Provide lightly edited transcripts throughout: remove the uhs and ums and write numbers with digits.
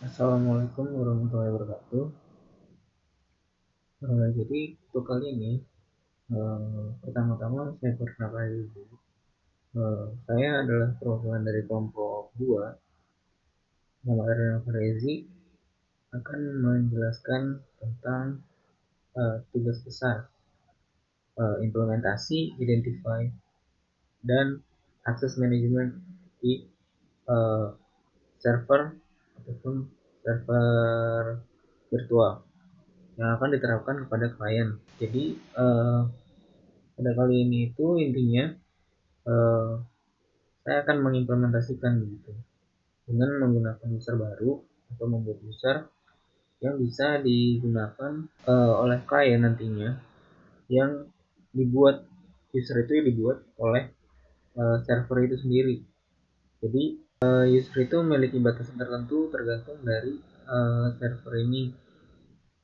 Assalamualaikum warahmatullahi wabarakatuh. Jadi untuk kali ini, pertama-tama saya perkenalkan dulu. Saya adalah perwakilan dari kelompok 2, nama Ernel Farezi, akan menjelaskan tentang tugas besar, implementasi, identify, dan akses manajemen di uh, server ataupun server virtual yang akan diterapkan kepada klien. Jadi pada kali ini itu intinya eh, saya akan mengimplementasikan gitu dengan menggunakan user baru atau membuat user yang bisa digunakan oleh klien nantinya, yang dibuat user itu dibuat oleh server itu sendiri. Jadi user itu memiliki batasan tertentu tergantung dari server ini,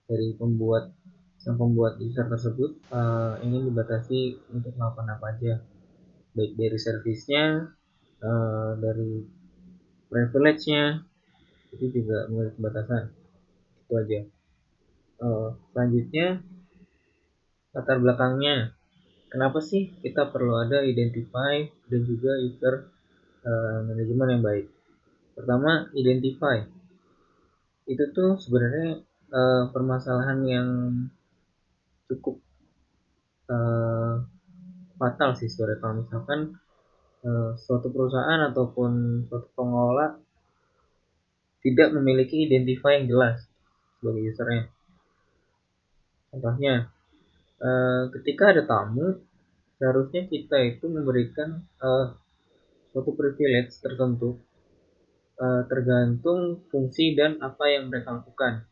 dari pembuat user tersebut ingin dibatasi untuk melakukan apa aja, baik dari servisnya, dari privilege-nya, itu juga memiliki batasan. Itu aja. Selanjutnya, latar belakangnya. Kenapa sih kita perlu ada identify dan juga user manajemen yang baik? Pertama, identify. Itu tuh sebenarnya permasalahan yang cukup uh, fatal sih sebenarnya, kalau misalkan suatu perusahaan ataupun suatu pengelola tidak memiliki identify yang jelas sebagai usernya. Contohnya, ketika ada tamu, seharusnya kita itu memberikan suatu privilege tertentu, tergantung fungsi dan apa yang mereka lakukan.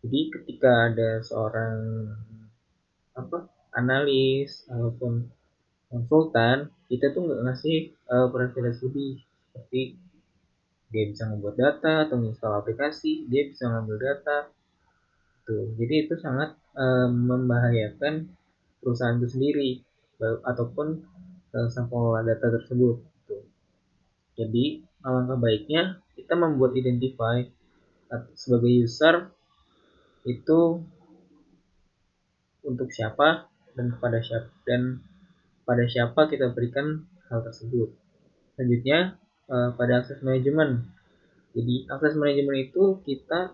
Jadi ketika ada seorang analis ataupun konsultan, kita tuh nggak ngasih privilege lebih, seperti dia bisa membuat data atau install aplikasi, dia bisa mengambil data. Tuh, jadi itu sangat membahayakan perusahaan itu sendiri ataupun sang pengelola data tersebut. Tuh. Jadi alangkah baiknya kita membuat identify sebagai user itu untuk siapa dan pada siapa kita berikan hal tersebut. Selanjutnya pada akses manajemen. Jadi akses manajemen itu kita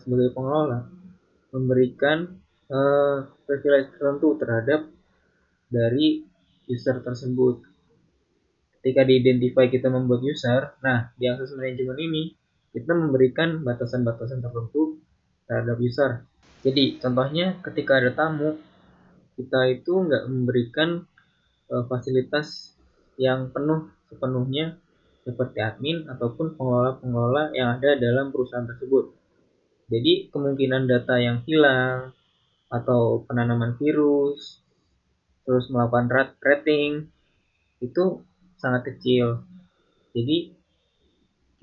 sebagai pengelola memberikan privilege tertentu terhadap dari user tersebut. Ketika di-identify kita membuat user, nah di akses manajemen ini kita memberikan batasan-batasan tertentu terhadap user. Jadi contohnya ketika ada tamu, kita itu nggak memberikan fasilitas yang penuh sepenuhnya seperti admin ataupun pengelola-pengelola yang ada dalam perusahaan tersebut. Jadi kemungkinan data yang hilang atau penanaman virus, terus melakukan rating, itu sangat kecil. Jadi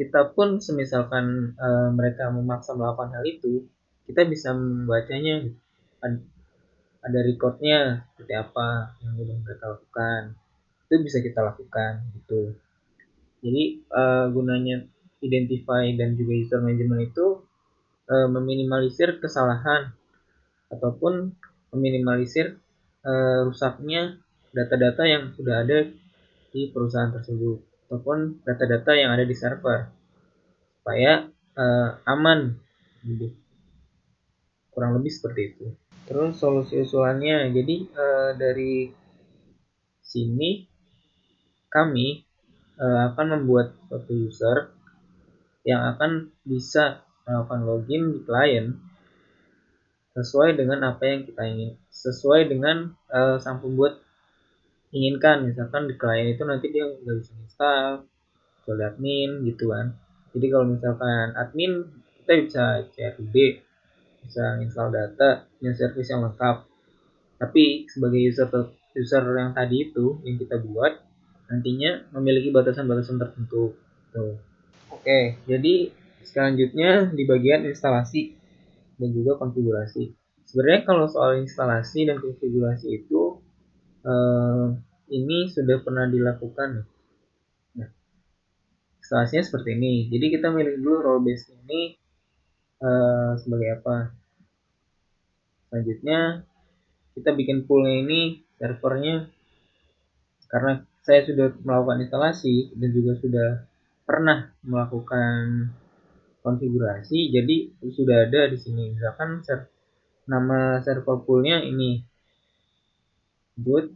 kita pun semisalkan mereka memaksa melakukan hal itu, kita bisa membacanya, ada recordnya seperti apa yang sudah mereka lakukan, itu bisa kita lakukan gitu. Jadi gunanya identify dan juga user management itu meminimalisir kesalahan ataupun meminimalisir rusaknya data-data yang sudah ada di perusahaan tersebut ataupun data-data yang ada di server, supaya aman. Jadi kurang lebih seperti itu. Terus solusi usulannya, jadi dari sini kami akan membuat suatu user yang akan bisa melakukan login di klien sesuai dengan apa yang kita ingin, sesuai dengan sang pembuat inginkan. Misalkan di klien itu nanti dia nggak bisa install kecuali admin gitu kan. Jadi kalau misalkan admin, kita bisa CRUD, bisa install data, punya service yang lengkap. Tapi sebagai user yang tadi itu yang kita buat nantinya memiliki batasan-batasan tertentu. Tuh. Oke, jadi selanjutnya di bagian instalasi dan juga konfigurasi. Sebenarnya kalau soal instalasi dan konfigurasi itu ini sudah pernah dilakukan. Nah, instalasinya seperti ini. Jadi kita milih dulu role base ini sebagai apa. Selanjutnya kita bikin poolnya ini, servernya, karena saya sudah melakukan instalasi dan juga sudah pernah melakukan konfigurasi, jadi sudah ada di sini. Misalkan nama server poolnya ini boot.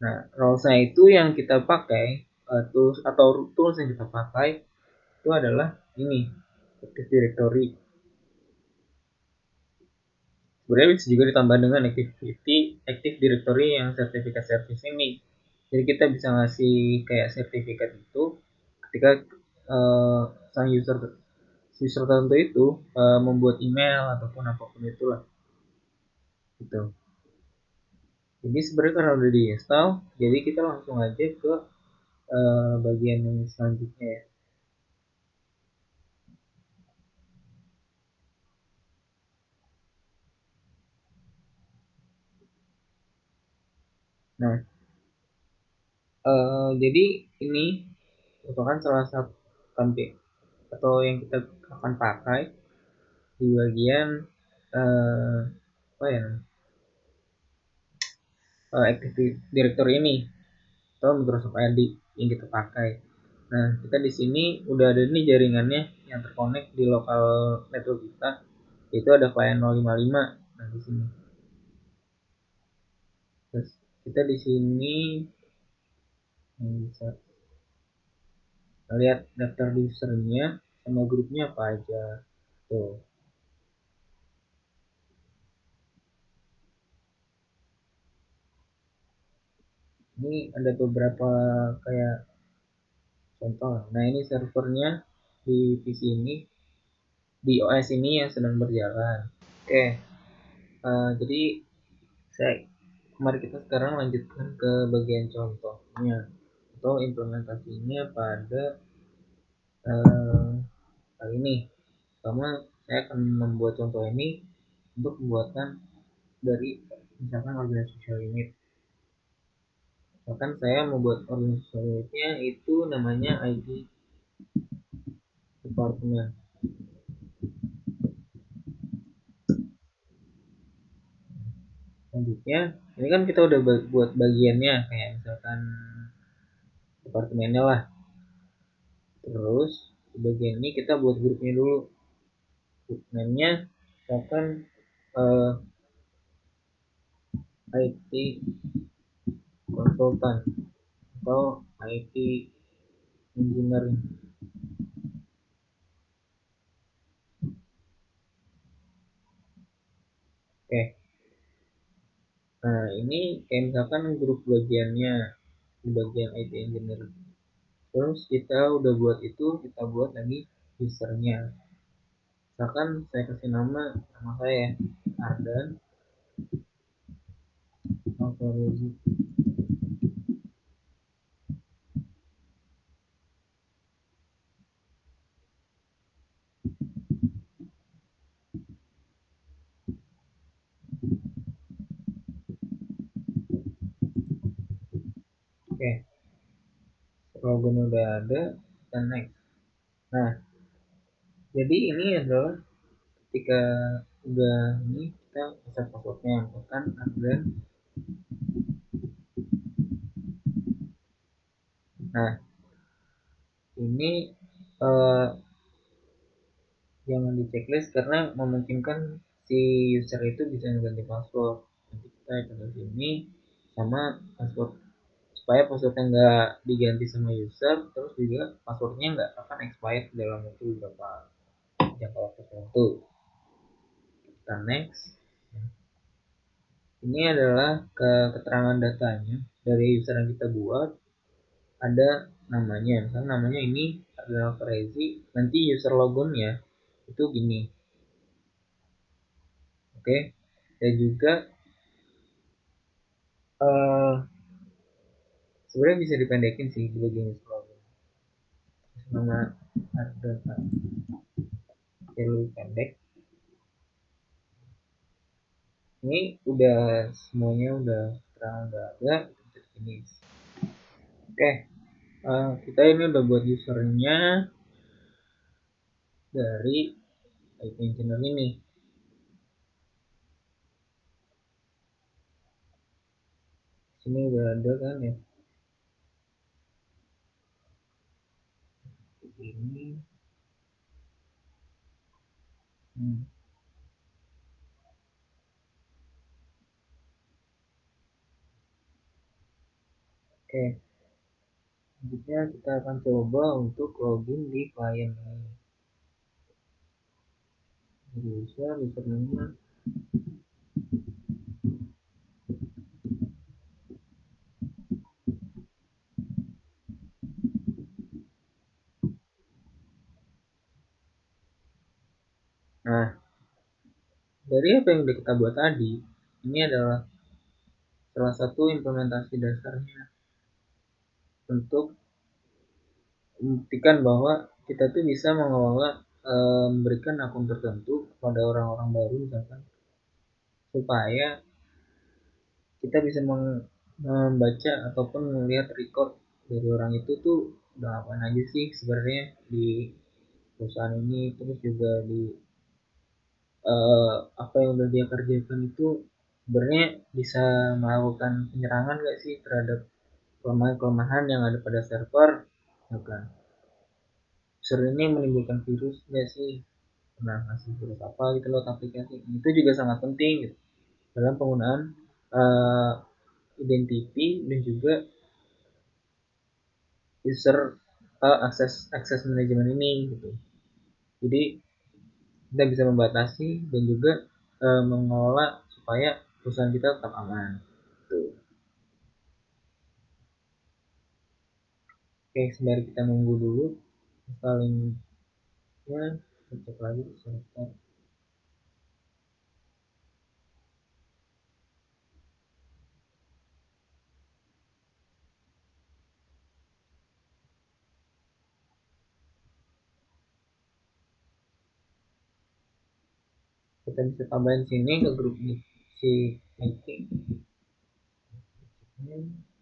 Nah, roles-nya itu yang kita pakai, tools atau tools yang kita pakai itu adalah ini, Active Directory. Sebenarnya bisa juga ditambah dengan Active Directory yang sertifikat service ini. Jadi kita bisa ngasih kayak sertifikat itu ketika sang user tertentu itu membuat email ataupun apapun itulah gitu. Jadi sebenarnya karena udah diinstal, jadi kita langsung aja ke bagian yang selanjutnya ya. Nah, jadi ini merupakan salah satu template atau yang kita akan pakai di bagian apa ya, Active Directory ini atau Microsoft ID yang kita pakai. Nah, kita di sini udah ada nih jaringannya yang terkonek di lokal network kita, itu ada klien 055. Nah, di sini. Terus kita di sini bisa lihat daftar usernya sama grupnya apa aja. Tuh. Ini ada beberapa kayak contoh. Nah, ini servernya di PC ini, di OS ini yang sedang berjalan. Oke, jadi mari kita sekarang lanjutkan ke bagian contohnya atau implementasinya pada kali ini. Pertama, saya akan membuat contoh ini untuk pembuatan dari misalkan organisasi social unit. Misalkan saya membuat organisasi social unitnya itu namanya ID department. Selanjutnya, ini kan kita udah buat bagiannya kayak misalkan departemennya lah. Terus di bagian ini kita buat grupnya dulu. Grup namanya misalkan IT konsultan atau IT engineering. Oke. Nah, ini kayak misalkan grup bagiannya di bagian IT engineering. Terus kita udah buat itu, kita buat lagi usernya. Misalkan saya kasih nama saya Ardan Alfarozi. Oke, logon udah ada, dan next. Nah, jadi ini adalah ketika udah ini kita bisa passwordnya, misalkan Ardan. Nah, ini eh, jangan di checklist karena memungkinkan si user itu bisa mengganti password. Nanti kita coba sini sama password supaya passwordnya nggak diganti sama user, terus juga passwordnya nggak akan expired dalam waktu beberapa jangka waktu tertentu. Kita next. Ini adalah keterangan datanya dari user yang kita buat. Ada namanya, misalnya namanya ini adalah Crazy, nanti user logonnya itu gini. Oke, dan juga sebenarnya bisa dipendekin sih di bagian user logon. Nama ada yang lebih pendek. Ini udah semuanya udah terang, udah ada ini. Oke, Kita ini udah buat usernya dari IT Engineer ini. Sini udah ada kan ya. Ini. Hmm. Oke, selanjutnya kita akan coba untuk login di klien ini. User, username. Nah, dari apa yang udah kita buat tadi, ini adalah salah satu implementasi dasarnya untuk membuktikan bahwa kita tuh bisa mengelola memberikan akun tertentu kepada orang-orang baru misalkan, supaya kita bisa membaca ataupun melihat record dari orang itu tuh udah apa aja sih sebenarnya di perusahaan ini, terus juga di apa yang udah dia kerjakan itu sebenarnya bisa melakukan penyerangan gak sih terhadap kelemahan-kelemahan yang ada pada server, ya kan? User ini menimbulkan virus nggak sih, pernah ngasih virus apa gitu loh aplikasi, itu juga sangat penting gitu, dalam penggunaan uh, identity dan juga user akses manajemen ini gitu. Jadi kita bisa membatasi dan juga mengelola supaya perusahaan kita tetap aman gitu. Oke, sembari kita nunggu dulu installingnya, kita cek lagi sebentar. Kita bisa tambahin sini ke grup si IT.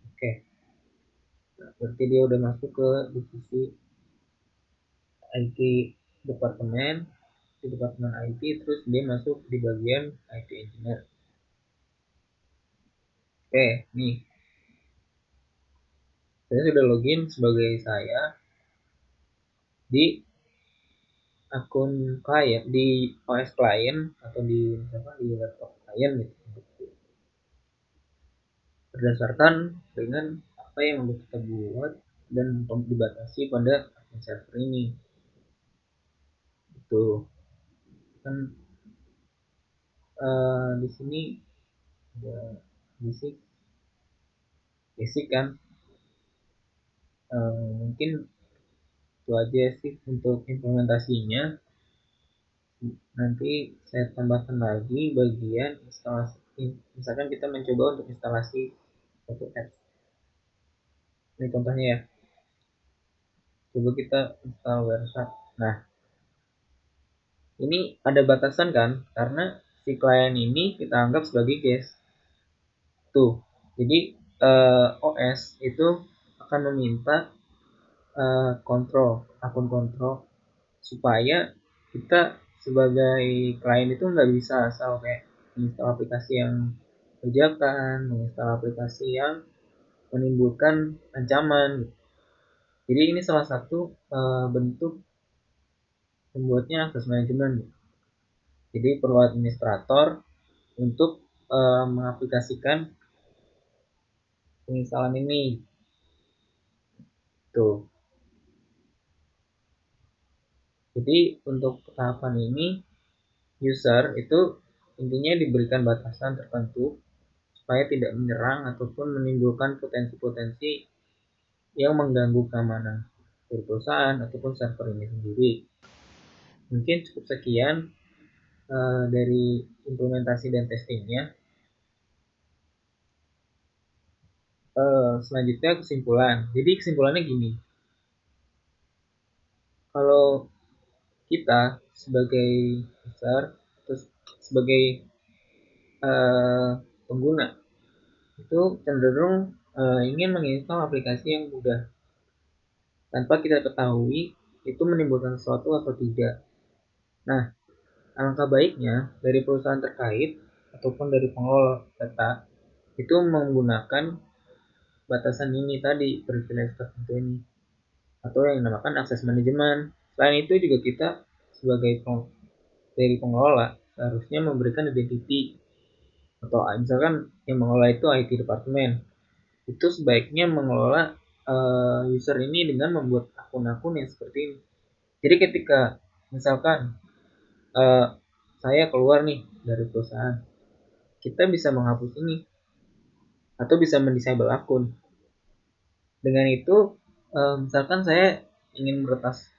Oke, nah, berarti dia udah masuk ke divisi IT departemen, di departemen IT, terus dia masuk di bagian IT engineer. Oke, nih saya sudah login sebagai saya di akun klien, di OS klien atau di misalkan di laptop klien gitu. Berdasarkan dengan apa yang udah kita buat dan dibatasi pada akun server ini. Itu kan di sini ada basic basic kan, mungkin itu aja sih untuk implementasinya. Nanti saya tambahkan lagi bagian instalasi, misalkan kita mencoba untuk instalasi satu apps. Ini contohnya ya, coba kita install Wireshark. Nah, ini ada batasan kan, karena si klien ini kita anggap sebagai guest tuh. Jadi OS itu akan meminta kontrol, akun kontrol, supaya kita sebagai klien itu nggak bisa asal kayak menginstal aplikasi yang bajakan, menginstal aplikasi yang menimbulkan ancaman. Jadi ini salah satu bentuk membuatnya akses manajemen. Jadi perlu administrator untuk mengaplikasikan penginstalan ini. Tuh. Jadi untuk tahapan ini user itu intinya diberikan batasan tertentu supaya tidak menyerang ataupun menimbulkan potensi-potensi yang mengganggu keamanan dari perusahaan ataupun server ini sendiri. Mungkin cukup sekian dari implementasi dan testingnya. Selanjutnya kesimpulan. Jadi kesimpulannya gini, kalau kita sebagai user, terus sebagai pengguna itu cenderung ingin menginstal aplikasi yang mudah tanpa kita ketahui itu menimbulkan sesuatu atau tidak. Nah, alangkah baiknya dari perusahaan terkait ataupun dari pengelola data itu menggunakan batasan ini tadi, privilege tertentu ini, atau yang dinamakan akses manajemen. Selain itu juga kita sebagai dari pengelola seharusnya memberikan identity, atau misalkan yang mengelola itu IT department, itu sebaiknya mengelola user ini dengan membuat akun-akun yang seperti ini. Jadi ketika misalkan saya keluar nih dari perusahaan, kita bisa menghapus ini atau bisa mendisable akun. Dengan itu misalkan saya ingin meretas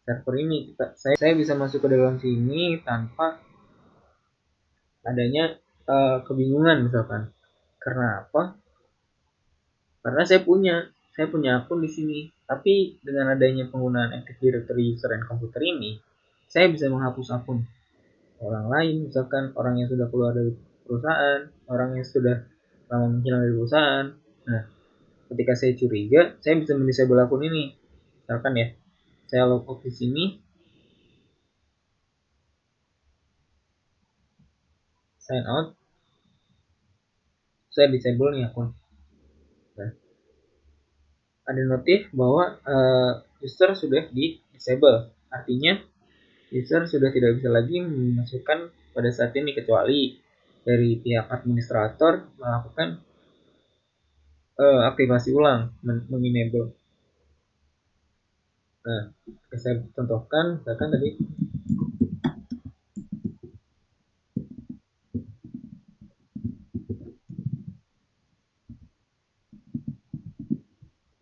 server ini, saya bisa masuk ke dalam sini tanpa adanya kebingungan misalkan. Karena apa? Karena saya punya akun di sini. Tapi dengan adanya penggunaan Active Directory User and Computer ini, saya bisa menghapus akun orang lain, misalkan orang yang sudah keluar dari perusahaan, orang yang sudah lama menghilang dari perusahaan. Nah, ketika saya curiga, saya bisa mendisable akun ini. Misalkan ya, saya logout di sini, sign out, saya disable nih akun. Nah, ada notif bahwa user sudah di disable. Artinya user sudah tidak bisa lagi memasukkan pada saat ini, kecuali dari pihak administrator melakukan aktivasi ulang, mengenable. Nah, saya contohkan misalkan tadi.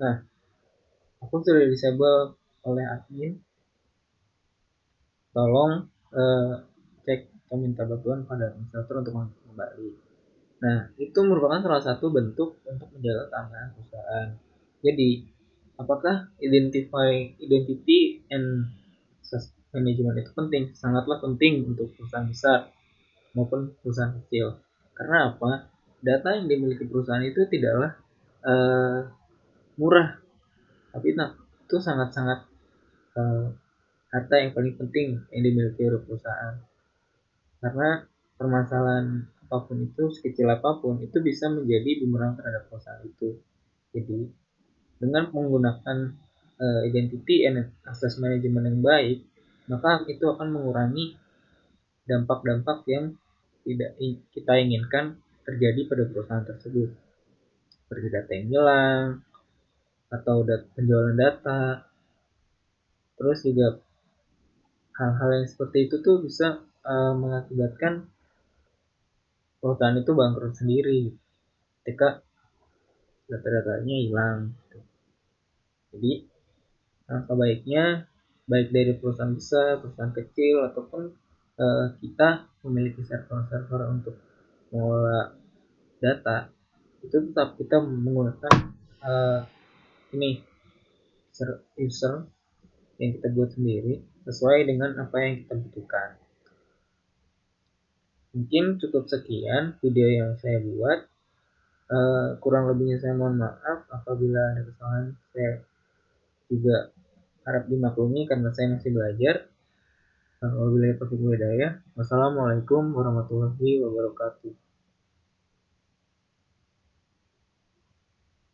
Nah, aku sudah disable oleh admin. Tolong cek atau minta bantuan pada administrator untuk kembali. Nah, itu merupakan salah satu bentuk untuk menjaga keamanan perusahaan. Jadi, apakah identity and access management itu penting? Sangatlah penting untuk perusahaan besar maupun perusahaan kecil. Karena apa? Data yang dimiliki perusahaan itu tidaklah murah, tapi itu sangat-sangat harta yang paling penting yang dimiliki oleh perusahaan. Karena permasalahan apapun itu, sekecil apapun, itu bisa menjadi bumerang terhadap perusahaan itu. Jadi dengan menggunakan identity and access management yang baik, maka itu akan mengurangi dampak-dampak yang tidak kita inginkan terjadi pada perusahaan tersebut, seperti data yang hilang atau penjualan data. Terus juga hal-hal yang seperti itu tuh bisa mengakibatkan perusahaan itu bangkrut sendiri ketika data-datanya hilang. Jadi alangkah baiknya, baik dari perusahaan besar, perusahaan kecil, ataupun kita memiliki server-server untuk mengelola data, itu tetap kita menggunakan ini user yang kita buat sendiri sesuai dengan apa yang kita butuhkan. Mungkin cukup sekian video yang saya buat. Kurang lebihnya saya mohon maaf apabila ada kesalahan. Saya juga harap dimaklumi karena saya masih belajar. Wabillahi taufiq wal hidayah. Wassalamualaikum warahmatullahi wabarakatuh.